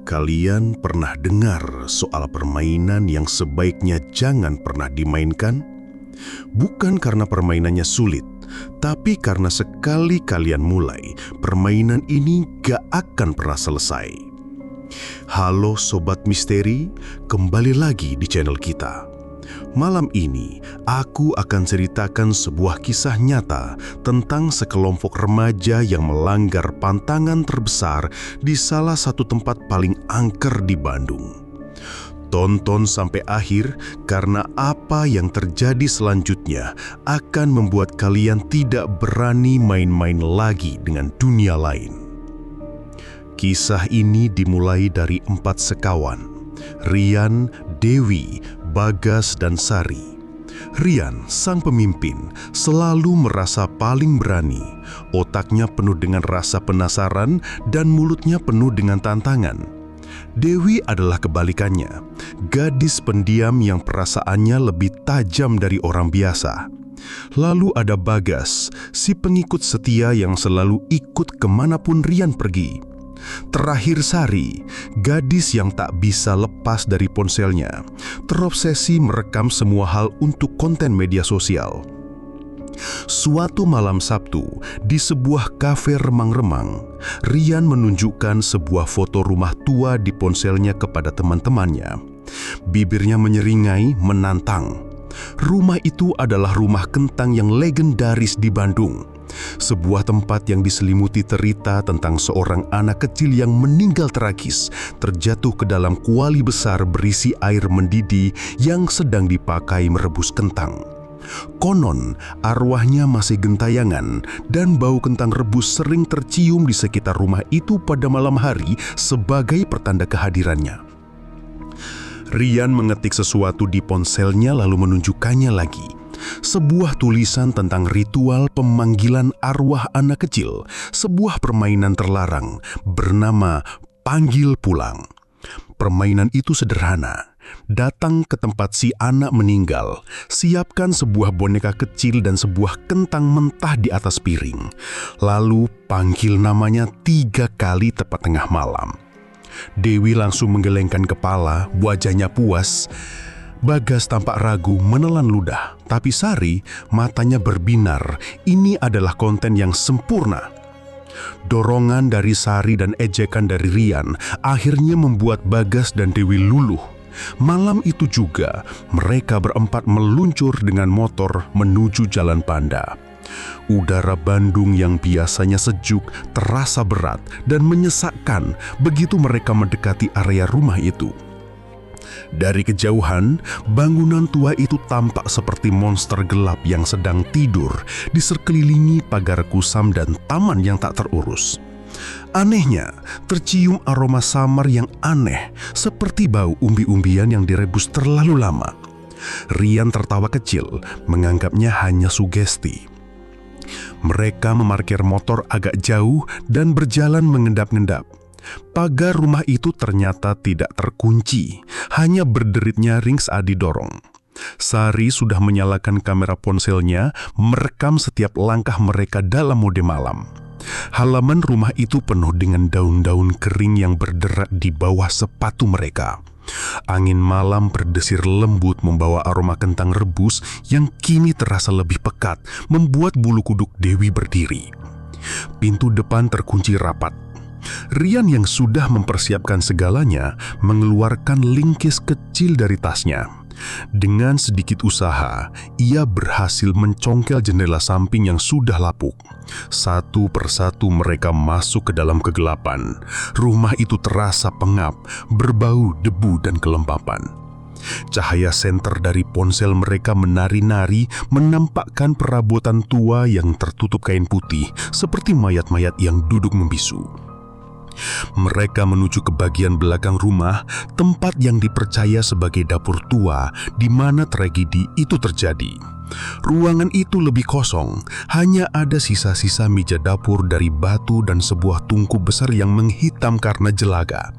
Kalian pernah dengar soal permainan yang sebaiknya jangan pernah dimainkan? Bukan karena permainannya sulit, tapi karena sekali kalian mulai, permainan ini gak akan pernah selesai. Halo Sobat Misteri, kembali lagi di channel kita. Malam ini, aku akan ceritakan sebuah kisah nyata tentang sekelompok remaja yang melanggar pantangan terbesar di salah satu tempat paling angker di Bandung. Tonton sampai akhir karena apa yang terjadi selanjutnya akan membuat kalian tidak berani main-main lagi dengan dunia lain. Kisah ini dimulai dari 4 sekawan, Rian, Dewi, Bagas, dan Sari. Rian, sang pemimpin, selalu merasa paling berani. Otaknya penuh dengan rasa penasaran dan mulutnya penuh dengan tantangan. Dewi adalah kebalikannya, gadis pendiam yang perasaannya lebih tajam dari orang biasa. Lalu ada Bagas, si pengikut setia yang selalu ikut kemanapun Rian pergi. Terakhir Sari, gadis yang tak bisa lepas dari ponselnya, terobsesi merekam semua hal untuk konten media sosial. Suatu malam Sabtu, di sebuah kafe remang-remang, Rian menunjukkan sebuah foto rumah tua di ponselnya kepada teman-temannya. Bibirnya menyeringai, menantang. Rumah itu adalah rumah kentang yang legendaris di Bandung. Sebuah tempat yang diselimuti cerita tentang seorang anak kecil yang meninggal tragis, terjatuh ke dalam kuali besar berisi air mendidih yang sedang dipakai merebus kentang. Konon, arwahnya masih gentayangan dan bau kentang rebus sering tercium di sekitar rumah itu pada malam hari sebagai pertanda kehadirannya. Rian mengetik sesuatu di ponselnya lalu menunjukkannya lagi. Sebuah tulisan tentang ritual pemanggilan arwah anak kecil, sebuah permainan terlarang bernama Panggil Pulang. Permainan itu sederhana. Datang ke tempat si anak meninggal, siapkan sebuah boneka kecil dan sebuah kentang mentah di atas piring. Lalu panggil namanya 3 kali tepat tengah malam. Dewi langsung menggelengkan kepala, wajahnya puas. Bagas tampak ragu menelan ludah, tapi Sari matanya berbinar. Ini adalah konten yang sempurna. Dorongan dari Sari dan ejekan dari Rian akhirnya membuat Bagas dan Dewi luluh. Malam itu juga, mereka berempat meluncur dengan motor menuju Jalan Panda. Udara Bandung yang biasanya sejuk terasa berat dan menyesakkan begitu mereka mendekati area rumah itu. Dari kejauhan, bangunan tua itu tampak seperti monster gelap yang sedang tidur di sekelilingi pagar kusam dan taman yang tak terurus. Anehnya, tercium aroma samar yang aneh, seperti bau umbi-umbian yang direbus terlalu lama. Rian tertawa kecil, menganggapnya hanya sugesti. Mereka memarkir motor agak jauh dan berjalan mengendap-endap. Pagar rumah itu ternyata tidak terkunci, hanya berderit nyaring saat didorong. Sari sudah menyalakan kamera ponselnya, merekam setiap langkah mereka dalam mode malam. Halaman rumah itu penuh dengan daun-daun kering yang berderak di bawah sepatu mereka. Angin malam berdesir lembut membawa aroma kentang rebus yang kini terasa lebih pekat, membuat bulu kuduk Dewi berdiri. Pintu depan terkunci rapat. Rian yang sudah mempersiapkan segalanya mengeluarkan linggis kecil dari tasnya. Dengan sedikit usaha, ia berhasil mencongkel jendela samping yang sudah lapuk. Satu persatu mereka masuk ke dalam kegelapan. Rumah itu terasa pengap, berbau debu dan kelembapan. Cahaya senter dari ponsel mereka menari-nari menampakkan perabotan tua yang tertutup kain putih, seperti mayat-mayat yang duduk membisu. Mereka menuju ke bagian belakang rumah, tempat yang dipercaya sebagai dapur tua di mana tragedi itu terjadi. Ruangan itu lebih kosong, hanya ada sisa-sisa meja dapur dari batu dan sebuah tungku besar yang menghitam karena jelaga.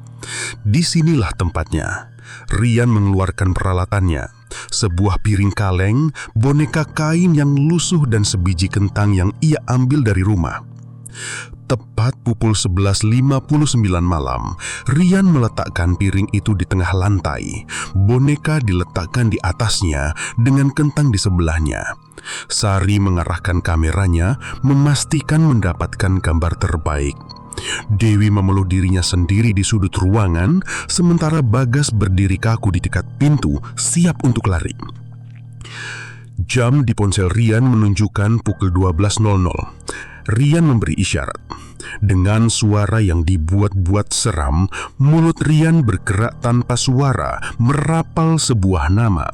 Disinilah tempatnya. Rian mengeluarkan peralatannya, sebuah piring kaleng, boneka kain yang lusuh dan sebiji kentang yang ia ambil dari rumah. Tepat pukul 11.59 malam, Rian meletakkan piring itu di tengah lantai. Boneka diletakkan di atasnya dengan kentang di sebelahnya. Sari mengarahkan kameranya, memastikan mendapatkan gambar terbaik. Dewi memeluk dirinya sendiri di sudut ruangan, sementara Bagas berdiri kaku di dekat pintu, siap untuk lari. Jam di ponsel Rian menunjukkan pukul 12.00. Rian memberi isyarat. Dengan suara yang dibuat-buat seram, mulut Rian bergerak tanpa suara, merapal sebuah nama.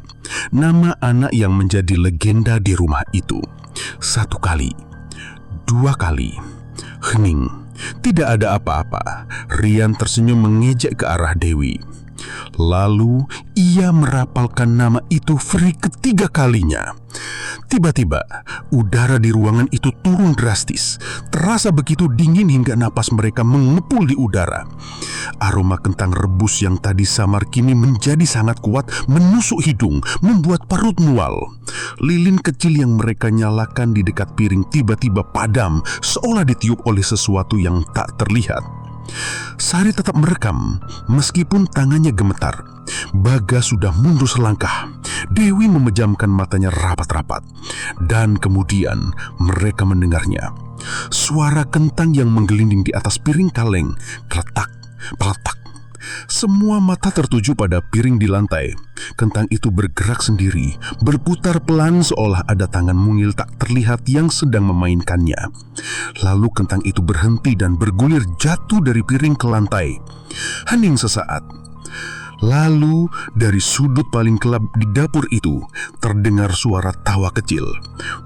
Nama anak yang menjadi legenda di rumah itu. 1 kali, 2 kali, hening. Tidak ada apa-apa. Rian tersenyum mengejek ke arah Dewi. Lalu ia merapalkan nama itu free ketiga kalinya. Tiba-tiba udara di ruangan itu turun drastis. Terasa begitu dingin hingga napas mereka mengepul di udara. Aroma kentang rebus yang tadi samar kini menjadi sangat kuat, menusuk hidung, membuat perut mual. Lilin kecil yang mereka nyalakan di dekat piring tiba-tiba padam, seolah ditiup oleh sesuatu yang tak terlihat. Sari tetap merekam, meskipun tangannya gemetar. Bagas sudah mundur selangkah. Dewi memejamkan matanya rapat-rapat. Dan kemudian mereka mendengarnya. Suara kentang yang menggelinding di atas piring kaleng, kletak, peletak. Semua mata tertuju pada piring di lantai. Kentang itu bergerak sendiri, berputar pelan seolah ada tangan mungil tak terlihat yang sedang memainkannya. Lalu kentang itu berhenti dan bergulir jatuh dari piring ke lantai. Hening sesaat. Lalu dari sudut paling gelap di dapur itu terdengar suara tawa kecil.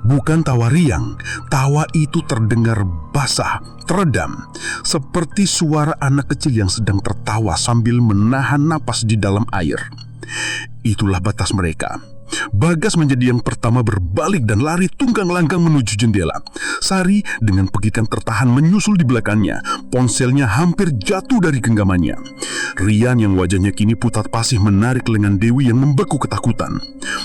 Bukan tawa riang, tawa itu terdengar basah, teredam, seperti suara anak kecil yang sedang tertawa sambil menahan napas di dalam air. Itulah batas mereka. Bagas menjadi yang pertama berbalik dan lari tunggang langgang menuju jendela. Sari dengan pegikan tertahan menyusul di belakangnya. Ponselnya hampir jatuh dari genggamannya. Rian yang wajahnya kini pucat pasih menarik lengan Dewi yang membeku ketakutan.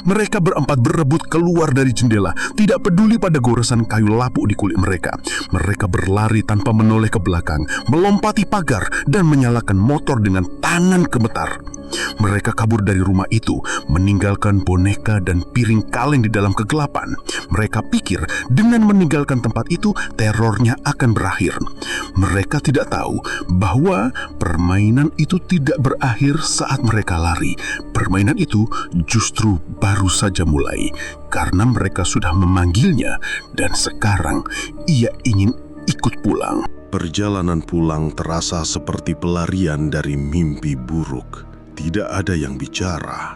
Mereka berempat berebut keluar dari jendela, tidak peduli pada goresan kayu lapuk di kulit mereka. Mereka berlari tanpa menoleh ke belakang, melompati pagar dan menyalakan motor dengan tangan gemetar. Mereka kabur dari rumah itu, meninggalkan boneka dan piring kaleng di dalam kegelapan. Mereka pikir dengan meninggalkan tempat itu, terornya akan berakhir. Mereka tidak tahu bahwa permainan itu tidak berakhir saat mereka lari. Permainan itu justru baru saja mulai, karena mereka sudah memanggilnya dan sekarang ia ingin ikut pulang. Perjalanan pulang terasa seperti pelarian dari mimpi buruk. Tidak ada yang bicara.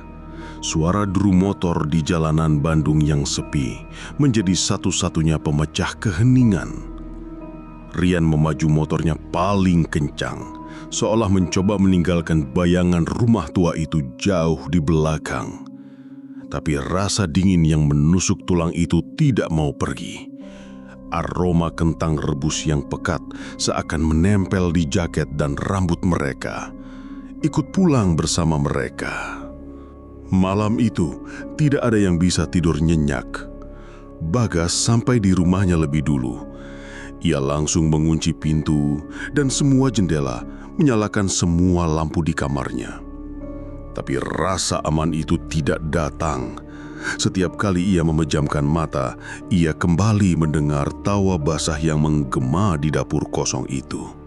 Suara deru motor di jalanan Bandung yang sepi menjadi satu-satunya pemecah keheningan. Rian memaju motornya paling kencang, seolah mencoba meninggalkan bayangan rumah tua itu jauh di belakang. Tapi rasa dingin yang menusuk tulang itu tidak mau pergi. Aroma kentang rebus yang pekat seakan menempel di jaket dan rambut mereka. Ikut pulang bersama mereka. Malam itu tidak ada yang bisa tidur nyenyak. Bagas sampai di rumahnya lebih dulu. Ia langsung mengunci pintu dan semua jendela, menyalakan semua lampu di kamarnya. Tapi rasa aman itu tidak datang. Setiap kali ia memejamkan mata, ia kembali mendengar tawa basah yang menggema di dapur kosong itu.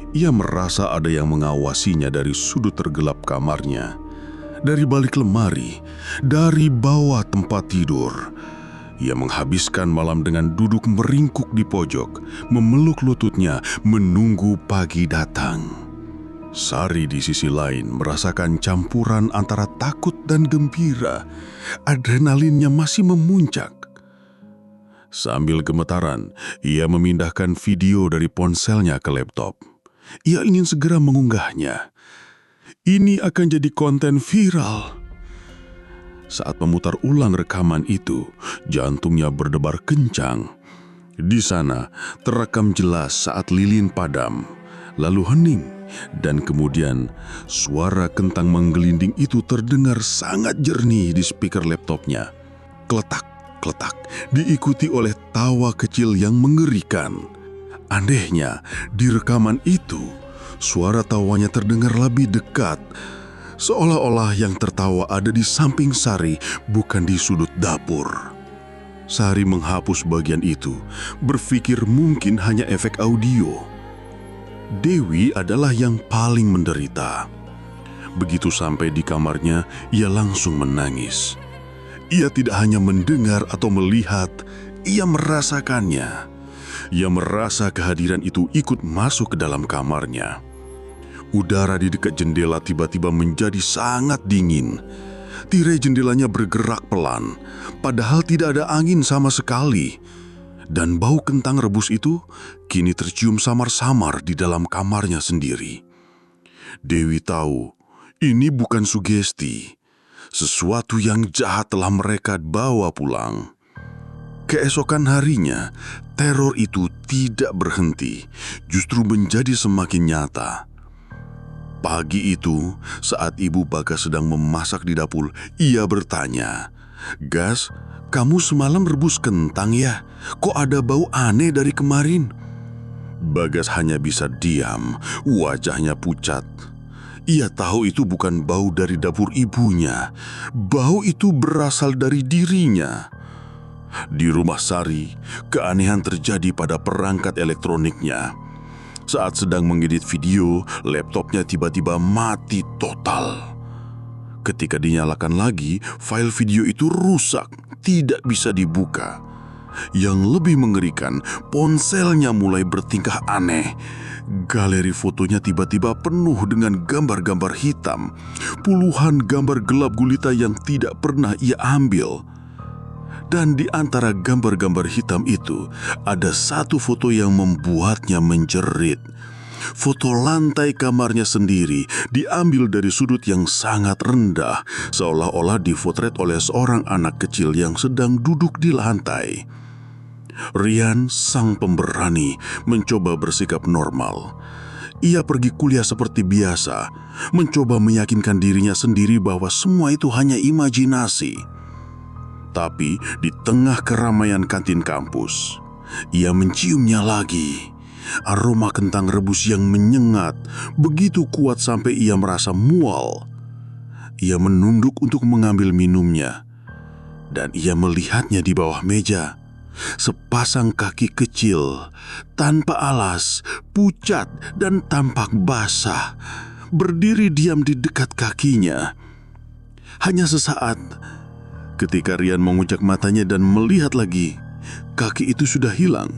Ia merasa ada yang mengawasinya dari sudut tergelap kamarnya, dari balik lemari, dari bawah tempat tidur. Ia menghabiskan malam dengan duduk meringkuk di pojok, memeluk lututnya, menunggu pagi datang. Sari di sisi lain merasakan campuran antara takut dan gembira. Adrenalinnya masih memuncak. Sambil gemetaran, ia memindahkan video dari ponselnya ke laptop. Ia ingin segera mengunggahnya. Ini akan jadi konten viral. Saat memutar ulang rekaman itu, jantungnya berdebar kencang. Di sana terekam jelas saat lilin padam, lalu hening, dan kemudian suara kentang menggelinding itu terdengar sangat jernih di speaker laptopnya. Kletak, kletak, diikuti oleh tawa kecil yang mengerikan. Anehnya, di rekaman itu, suara tawanya terdengar lebih dekat, seolah-olah yang tertawa ada di samping Sari, bukan di sudut dapur. Sari menghapus bagian itu, berpikir mungkin hanya efek audio. Dewi adalah yang paling menderita. Begitu sampai di kamarnya, ia langsung menangis. Ia tidak hanya mendengar atau melihat, ia merasakannya. Ia merasa kehadiran itu ikut masuk ke dalam kamarnya. Udara di dekat jendela tiba-tiba menjadi sangat dingin. Tirai jendelanya bergerak pelan, padahal tidak ada angin sama sekali. Dan bau kentang rebus itu kini tercium samar-samar di dalam kamarnya sendiri. Dewi tahu, ini bukan sugesti. Sesuatu yang jahat telah mereka bawa pulang. Keesokan harinya, teror itu tidak berhenti, justru menjadi semakin nyata. Pagi itu, saat Ibu Bagas sedang memasak di dapur, ia bertanya, "Gas, kamu semalam rebus kentang ya? Kok ada bau aneh dari kemarin?" Bagas hanya bisa diam, wajahnya pucat. Ia tahu itu bukan bau dari dapur ibunya, bau itu berasal dari dirinya. Di rumah Sari, keanehan terjadi pada perangkat elektroniknya. Saat sedang mengedit video, laptopnya tiba-tiba mati total. Ketika dinyalakan lagi, file video itu rusak, tidak bisa dibuka. Yang lebih mengerikan, ponselnya mulai bertingkah aneh. Galeri fotonya tiba-tiba penuh dengan gambar-gambar hitam, puluhan gambar gelap gulita yang tidak pernah ia ambil. Dan di antara gambar-gambar hitam itu, ada satu foto yang membuatnya menjerit. Foto lantai kamarnya sendiri diambil dari sudut yang sangat rendah, seolah-olah dipotret oleh seorang anak kecil yang sedang duduk di lantai. Rian, sang pemberani, mencoba bersikap normal. Ia pergi kuliah seperti biasa, mencoba meyakinkan dirinya sendiri bahwa semua itu hanya imajinasi. Tapi di tengah keramaian kantin kampus, ia menciumnya lagi. Aroma kentang rebus yang menyengat begitu kuat sampai ia merasa mual. Ia menunduk untuk mengambil minumnya, dan ia melihatnya di bawah meja. Sepasang kaki kecil, tanpa alas, pucat dan tampak basah, berdiri diam di dekat kakinya. Hanya sesaat, ketika Rian mengucek matanya dan melihat lagi, kaki itu sudah hilang.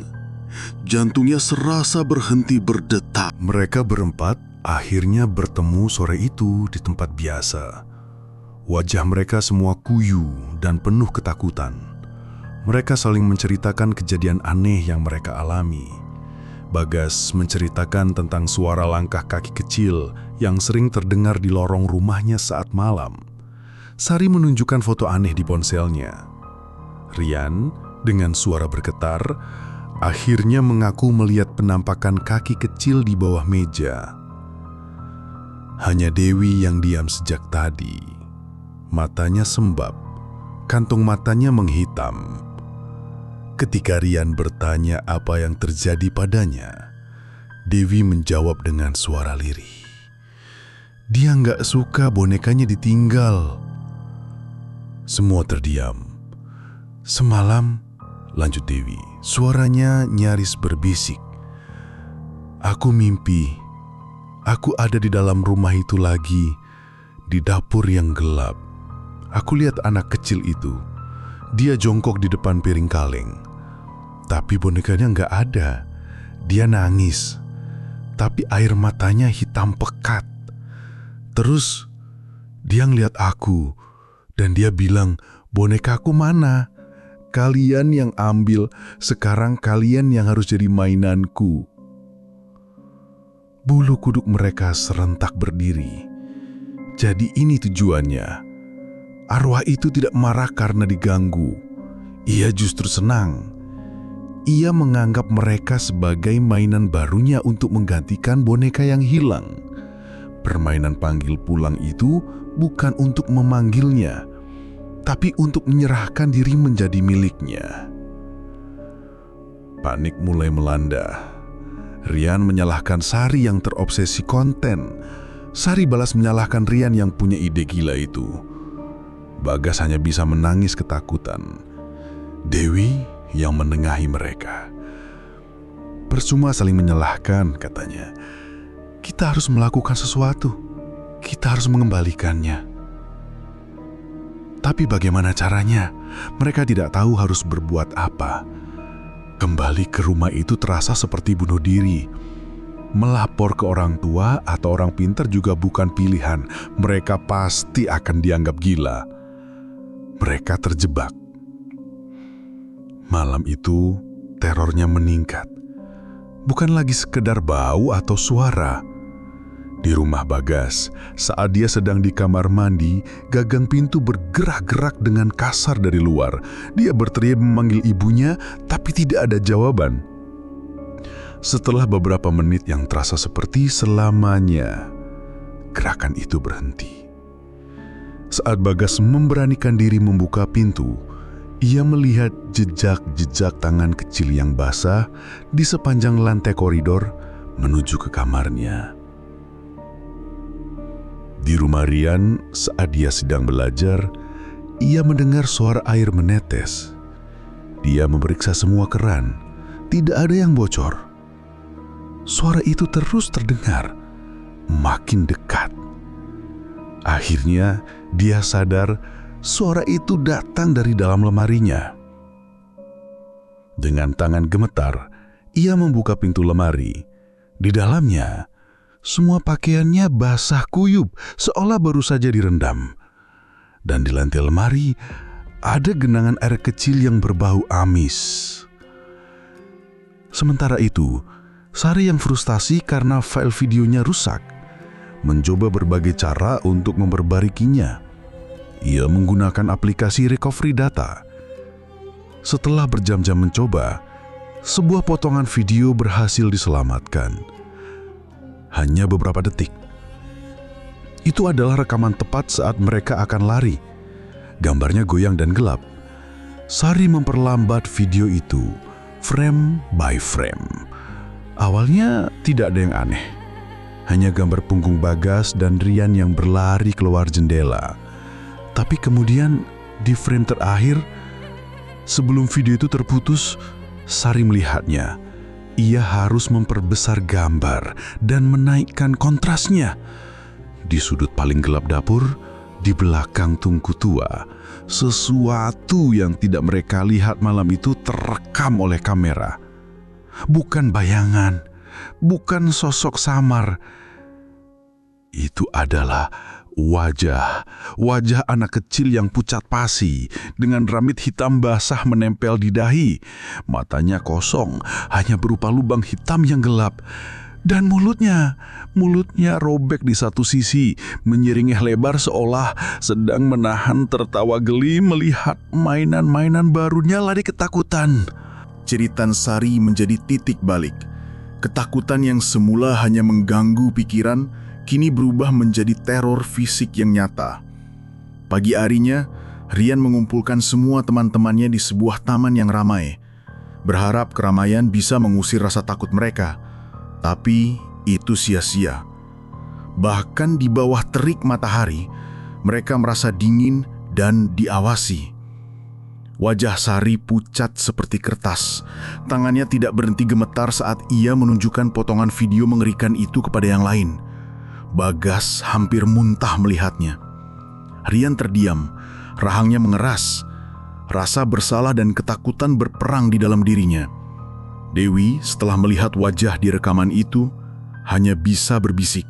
Jantungnya serasa berhenti berdetak. Mereka berempat akhirnya bertemu sore itu di tempat biasa. Wajah mereka semua kuyu dan penuh ketakutan. Mereka saling menceritakan kejadian aneh yang mereka alami. Bagas menceritakan tentang suara langkah kaki kecil yang sering terdengar di lorong rumahnya saat malam. Sari menunjukkan foto aneh di ponselnya. Rian, dengan suara bergetar, akhirnya mengaku melihat penampakan kaki kecil di bawah meja. Hanya Dewi yang diam sejak tadi. Matanya sembab, kantung matanya menghitam. Ketika Rian bertanya apa yang terjadi padanya, Dewi menjawab dengan suara lirih. Dia nggak suka bonekanya ditinggal. Semua terdiam. Semalam, lanjut Dewi, suaranya nyaris berbisik. Aku mimpi, aku ada di dalam rumah itu lagi, di dapur yang gelap. Aku lihat anak kecil itu, dia jongkok di depan piring kaleng. Tapi bonekanya nggak ada. Dia nangis, tapi air matanya hitam pekat. Terus dia ngeliat aku, dan dia bilang, bonekaku mana? Kalian yang ambil, sekarang kalian yang harus jadi mainanku. Bulu kuduk mereka serentak berdiri. Jadi ini tujuannya. Arwah itu tidak marah karena diganggu. Ia justru senang. Ia menganggap mereka sebagai mainan barunya untuk menggantikan boneka yang hilang. Permainan panggil pulang itu bukan untuk memanggilnya, tapi untuk menyerahkan diri menjadi miliknya. Panik mulai melanda. Rian menyalahkan Sari yang terobsesi konten. Sari balas menyalahkan Rian yang punya ide gila itu. Bagas hanya bisa menangis ketakutan. Dewi yang menengahi mereka. Percuma saling menyalahkan, katanya. Kita harus melakukan sesuatu. Kita harus mengembalikannya. Tapi bagaimana caranya? Mereka tidak tahu harus berbuat apa. Kembali ke rumah itu terasa seperti bunuh diri. Melapor ke orang tua atau orang pintar juga bukan pilihan. Mereka pasti akan dianggap gila. Mereka terjebak. Malam itu, terornya meningkat. Bukan lagi sekedar bau atau suara. Di rumah Bagas, saat dia sedang di kamar mandi, gagang pintu bergerak-gerak dengan kasar dari luar. Dia berteriak memanggil ibunya, tapi tidak ada jawaban. Setelah beberapa menit yang terasa seperti selamanya, gerakan itu berhenti. Saat Bagas memberanikan diri membuka pintu, ia melihat jejak-jejak tangan kecil yang basah di sepanjang lantai koridor menuju ke kamarnya. Di rumah Rian, saat dia sedang belajar, ia mendengar suara air menetes. Dia memeriksa semua keran, tidak ada yang bocor. Suara itu terus terdengar, makin dekat. Akhirnya, dia sadar suara itu datang dari dalam lemarinya. Dengan tangan gemetar, ia membuka pintu lemari. Di dalamnya, semua pakaiannya basah kuyup, seolah baru saja direndam. Dan di lantai lemari, ada genangan air kecil yang berbau amis. Sementara itu, Sari yang frustasi karena file videonya rusak, mencoba berbagai cara untuk memperbaikinya. Ia menggunakan aplikasi recovery data. Setelah berjam-jam mencoba, sebuah potongan video berhasil diselamatkan. Hanya beberapa detik. Itu adalah rekaman tepat saat mereka akan lari. Gambarnya goyang dan gelap. Sari memperlambat video itu, frame by frame. Awalnya tidak ada yang aneh. Hanya gambar punggung Bagas dan Rian yang berlari keluar jendela. Tapi kemudian di frame terakhir, sebelum video itu terputus, Sari melihatnya. Ia harus memperbesar gambar dan menaikkan kontrasnya. Di sudut paling gelap dapur, di belakang tungku tua, sesuatu yang tidak mereka lihat malam itu terekam oleh kamera. Bukan bayangan, bukan sosok samar. Itu adalah wajah anak kecil yang pucat pasi dengan rambut hitam basah menempel di dahi. Matanya kosong, hanya berupa lubang hitam yang gelap. Dan mulutnya robek di satu sisi, menyeringeh lebar seolah sedang menahan tertawa geli melihat mainan-mainan barunya lari ketakutan. Ceritan Sari menjadi titik balik. Ketakutan yang semula hanya mengganggu pikiran, kini berubah menjadi teror fisik yang nyata. Pagi harinya, Rian mengumpulkan semua teman-temannya di sebuah taman yang ramai. Berharap keramaian bisa mengusir rasa takut mereka. Tapi itu sia-sia. Bahkan di bawah terik matahari, mereka merasa dingin dan diawasi. Wajah Sari pucat seperti kertas. Tangannya tidak berhenti gemetar saat ia menunjukkan potongan video mengerikan itu kepada yang lain. Bagas hampir muntah melihatnya. Rian terdiam, rahangnya mengeras. Rasa bersalah dan ketakutan berperang di dalam dirinya. Dewi setelah melihat wajah di rekaman itu hanya bisa berbisik,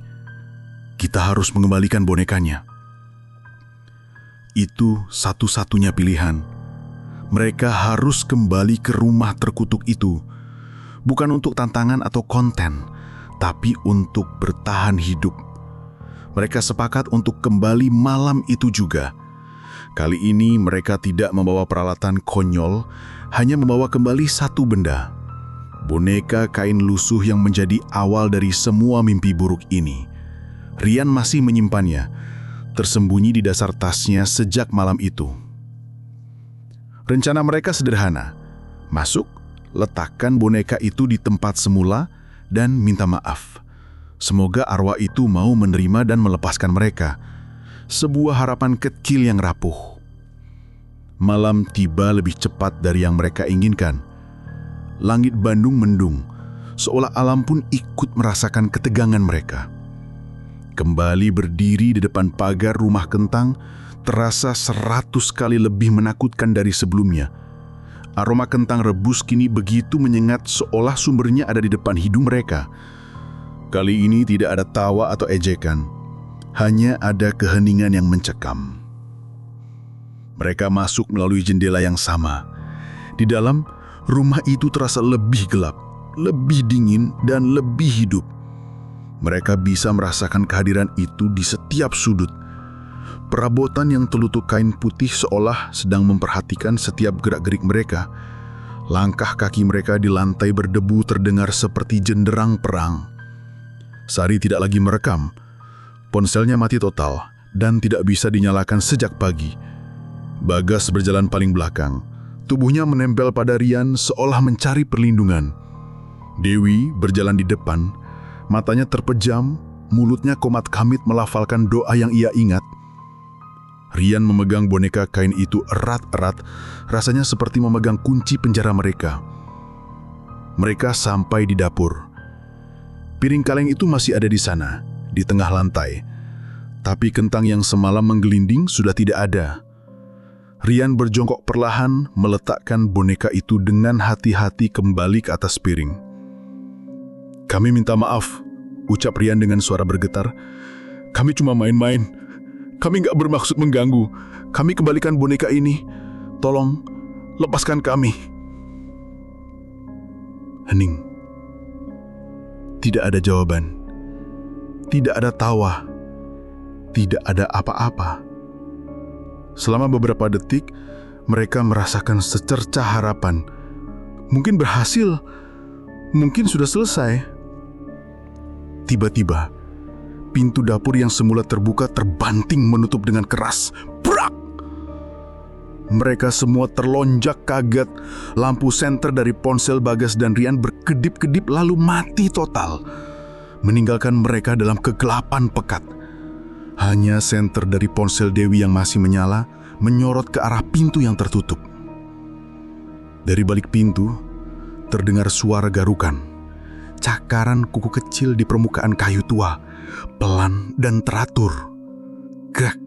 "Kita harus mengembalikan bonekanya." Itu satu-satunya pilihan. Mereka harus kembali ke rumah terkutuk itu, bukan untuk tantangan atau konten, tapi untuk bertahan hidup. Mereka sepakat untuk kembali malam itu juga. Kali ini mereka tidak membawa peralatan konyol, hanya membawa kembali satu benda. Boneka kain lusuh yang menjadi awal dari semua mimpi buruk ini. Rian masih menyimpannya, tersembunyi di dasar tasnya sejak malam itu. Rencana mereka sederhana. Masuk, letakkan boneka itu di tempat semula, dan minta maaf. Semoga arwah itu mau menerima dan melepaskan mereka. Sebuah harapan kecil yang rapuh. Malam tiba lebih cepat dari yang mereka inginkan. Langit Bandung mendung, seolah alam pun ikut merasakan ketegangan mereka. Kembali berdiri di depan pagar rumah kentang, terasa 100 kali lebih menakutkan dari sebelumnya. Aroma kentang rebus kini begitu menyengat seolah sumbernya ada di depan hidung mereka. Kali ini tidak ada tawa atau ejekan, hanya ada keheningan yang mencekam. Mereka masuk melalui jendela yang sama. Di dalam, rumah itu terasa lebih gelap, lebih dingin, dan lebih hidup. Mereka bisa merasakan kehadiran itu di setiap sudut. Perabotan yang tertutup kain putih seolah sedang memperhatikan setiap gerak-gerik mereka. Langkah kaki mereka di lantai berdebu terdengar seperti jenderang perang. Sari tidak lagi merekam. Ponselnya mati total dan tidak bisa dinyalakan sejak pagi. Bagas berjalan paling belakang. Tubuhnya menempel pada Rian seolah mencari perlindungan. Dewi berjalan di depan. Matanya terpejam, mulutnya komat kamit melafalkan doa yang ia ingat. Rian memegang boneka kain itu erat-erat, rasanya seperti memegang kunci penjara mereka. Mereka sampai di dapur. Piring kaleng itu masih ada di sana, di tengah lantai. Tapi kentang yang semalam menggelinding sudah tidak ada. Rian berjongkok perlahan meletakkan boneka itu dengan hati-hati kembali ke atas piring. "Kami minta maaf," ucap Rian dengan suara bergetar. "Kami cuma main-main. Kami nggak bermaksud mengganggu. Kami kembalikan boneka ini. Tolong, lepaskan kami." Hening. Tidak ada jawaban. Tidak ada tawa. Tidak ada apa-apa. Selama beberapa detik, mereka merasakan secercah harapan. Mungkin berhasil. Mungkin sudah selesai. Tiba-tiba, pintu dapur yang semula terbuka terbanting menutup dengan keras. Brak! Mereka semua terlonjak kaget. Lampu senter dari ponsel Bagas dan Rian berkedip-kedip lalu mati total, meninggalkan mereka dalam kegelapan pekat. Hanya senter dari ponsel Dewi yang masih menyala menyorot ke arah pintu yang tertutup. Dari balik pintu terdengar suara garukan. Cakaran kuku kecil di permukaan kayu tua, pelan dan teratur. Grak,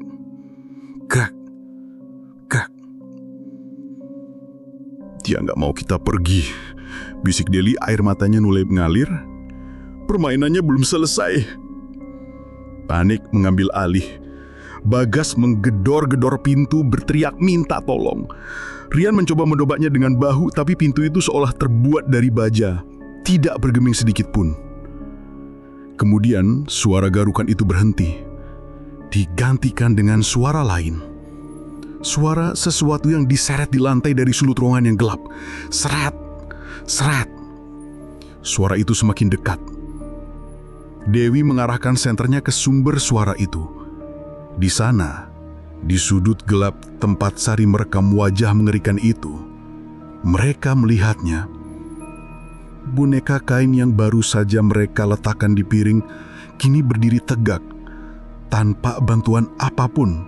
grak, grak. "Dia nggak mau kita pergi," bisik Deli, air matanya mulai mengalir. "Permainannya belum selesai." Panik mengambil alih. Bagas menggedor-gedor pintu berteriak minta tolong. Rian mencoba mendobaknya dengan bahu, tapi pintu itu seolah terbuat dari baja, tidak bergeming sedikit pun. Kemudian suara garukan itu berhenti, digantikan dengan suara lain. Suara sesuatu yang diseret di lantai dari sudut ruangan yang gelap. Seret, seret. Suara itu semakin dekat. Dewi mengarahkan senternya ke sumber suara itu. Di sana, di sudut gelap tempat Sari merekam wajah mengerikan itu, mereka melihatnya. Boneka kain yang baru saja mereka letakkan di piring kini berdiri tegak, tanpa bantuan apapun.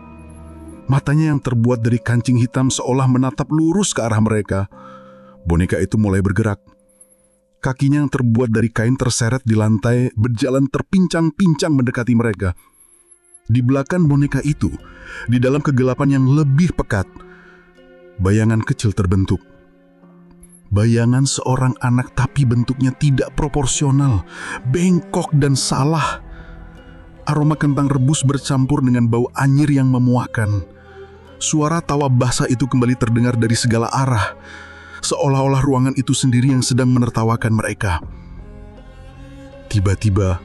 Matanya yang terbuat dari kancing hitam seolah menatap lurus ke arah mereka. Boneka itu mulai bergerak. Kakinya yang terbuat dari kain terseret di lantai, berjalan terpincang-pincang mendekati mereka. Di belakang boneka itu, di dalam kegelapan yang lebih pekat, bayangan kecil terbentuk. Bayangan seorang anak tapi bentuknya tidak proporsional, bengkok dan salah. Aroma kentang rebus bercampur dengan bau anyir yang memuakkan. Suara tawa basah itu kembali terdengar dari segala arah, seolah-olah ruangan itu sendiri yang sedang menertawakan mereka. Tiba-tiba,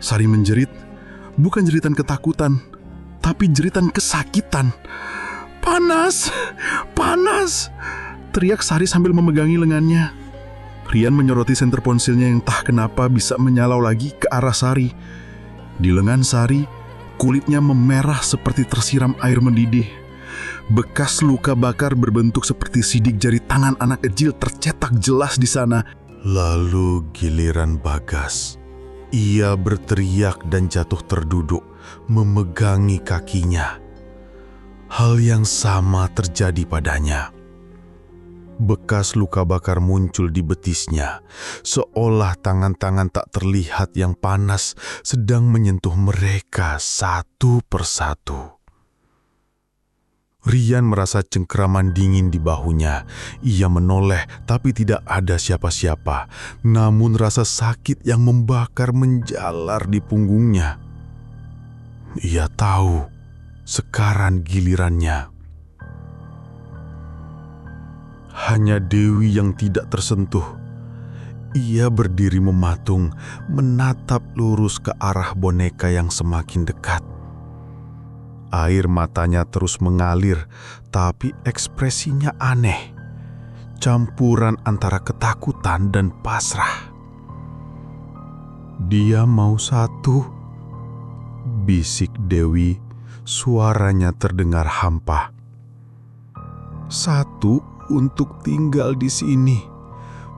Sari menjerit, bukan jeritan ketakutan, tapi jeritan kesakitan. "Panas! Panas!" teriak Sari sambil memegangi lengannya. Rian menyoroti senter ponselnya yang entah kenapa bisa menyalau lagi ke arah Sari. Di lengan Sari, kulitnya memerah seperti tersiram air mendidih. Bekas luka bakar berbentuk seperti sidik jari tangan anak kecil tercetak jelas di sana. Lalu giliran Bagas. Ia berteriak dan jatuh terduduk, memegangi kakinya. Hal yang sama terjadi padanya. Bekas luka bakar muncul di betisnya, seolah tangan-tangan tak terlihat yang panas sedang menyentuh mereka satu persatu. Rian merasa cengkeraman dingin di bahunya. Ia menoleh tapi tidak ada siapa-siapa. Namun rasa sakit yang membakar menjalar di punggungnya. Ia tahu sekarang gilirannya. Hanya Dewi yang tidak tersentuh. Ia berdiri mematung, menatap lurus ke arah boneka yang semakin dekat. Air matanya terus mengalir, tapi ekspresinya aneh. Campuran antara ketakutan dan pasrah. "Dia mau satu," bisik Dewi, suaranya terdengar hampa. "Satu untuk tinggal di sini,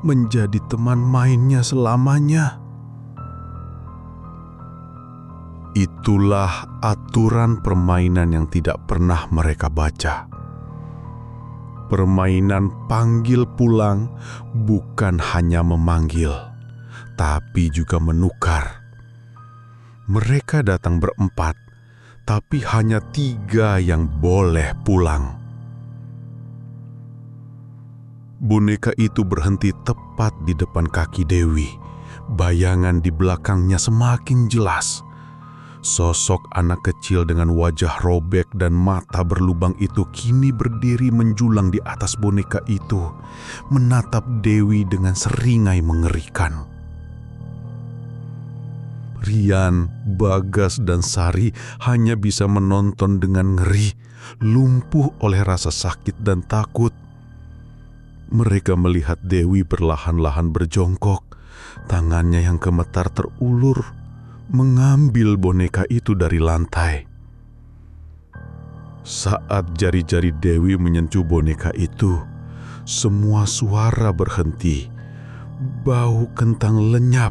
menjadi teman mainnya selamanya." Itulah aturan permainan yang tidak pernah mereka baca. Permainan panggil pulang bukan hanya memanggil, tapi juga menukar. Mereka datang berempat, tapi hanya 3 yang boleh pulang. Boneka itu berhenti tepat di depan kaki Dewi. Bayangan di belakangnya semakin jelas. Sosok anak kecil dengan wajah robek dan mata berlubang itu kini berdiri menjulang di atas boneka itu, menatap Dewi dengan seringai mengerikan. Rian, Bagas, dan Sari hanya bisa menonton dengan ngeri, lumpuh oleh rasa sakit dan takut. Mereka melihat Dewi perlahan-lahan berjongkok, tangannya yang gemetar terulur, mengambil boneka itu dari lantai. Saat jari-jari Dewi menyentuh boneka itu, semua suara berhenti. Bau kentang lenyap.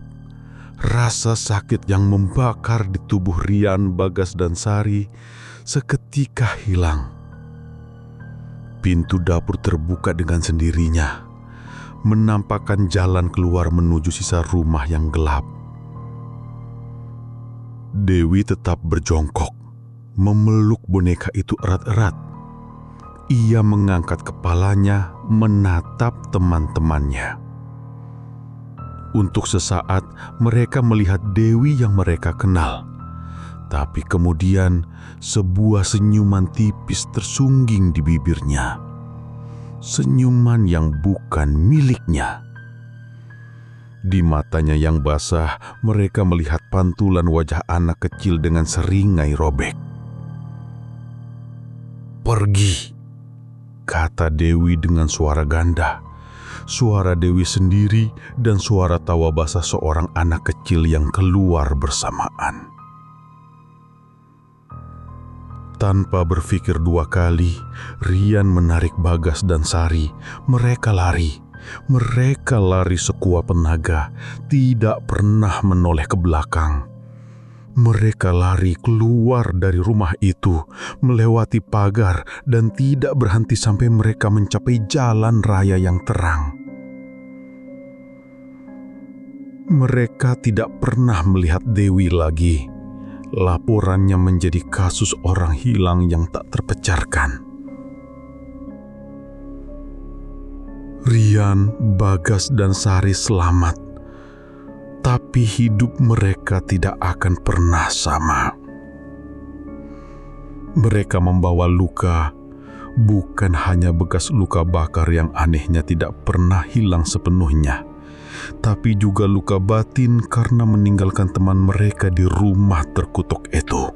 Rasa sakit yang membakar di tubuh Rian, Bagas, dan Sari seketika hilang. Pintu dapur terbuka dengan sendirinya, menampakkan jalan keluar menuju sisa rumah yang gelap. Dewi tetap berjongkok, memeluk boneka itu erat-erat. Ia mengangkat kepalanya, menatap teman-temannya. Untuk sesaat mereka melihat Dewi yang mereka kenal. Tapi kemudian sebuah senyuman tipis tersungging di bibirnya. Senyuman yang bukan miliknya. Di matanya yang basah, mereka melihat pantulan wajah anak kecil dengan seringai robek. "Pergi," kata Dewi dengan suara ganda. Suara Dewi sendiri dan suara tawa basah seorang anak kecil yang keluar bersamaan. Tanpa berpikir 2 kali, Rian menarik Bagas dan Sari. Mereka lari. Mereka lari sekuat tenaga, tidak pernah menoleh ke belakang. Mereka lari keluar dari rumah itu, melewati pagar, dan tidak berhenti sampai mereka mencapai jalan raya yang terang. Mereka tidak pernah melihat Dewi lagi. Laporannya menjadi kasus orang hilang yang tak terpecahkan. Rian, Bagas, dan Sari selamat. Tapi hidup mereka tidak akan pernah sama. Mereka membawa luka, bukan hanya bekas luka bakar yang anehnya tidak pernah hilang sepenuhnya, tapi juga luka batin karena meninggalkan teman mereka di rumah terkutuk itu.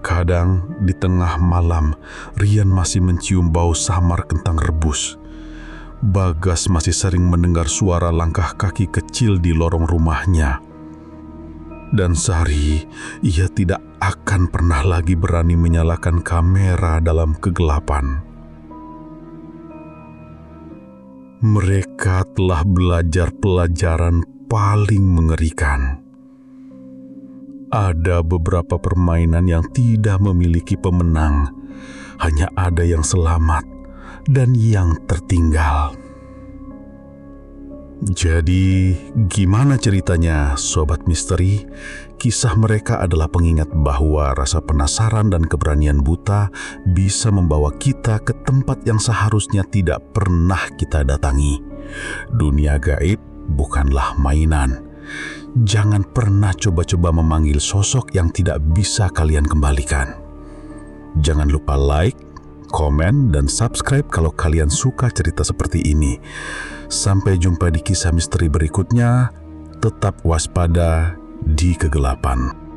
Kadang di tengah malam, Rian masih mencium bau samar kentang rebus. Bagas masih sering mendengar suara langkah kaki kecil di lorong rumahnya. Dan Sari, ia tidak akan pernah lagi berani menyalakan kamera dalam kegelapan. Mereka telah belajar pelajaran paling mengerikan. Ada beberapa permainan yang tidak memiliki pemenang, hanya ada yang selamat dan yang tertinggal. Jadi, gimana ceritanya, Sobat Misteri? Kisah mereka adalah pengingat bahwa rasa penasaran dan keberanian buta bisa membawa kita ke tempat yang seharusnya tidak pernah kita datangi. Dunia gaib bukanlah mainan. Jangan pernah coba-coba memanggil sosok yang tidak bisa kalian kembalikan. Jangan lupa like, komen, dan subscribe kalau kalian suka cerita seperti ini. Sampai jumpa di kisah misteri berikutnya. Tetap waspada di kegelapan.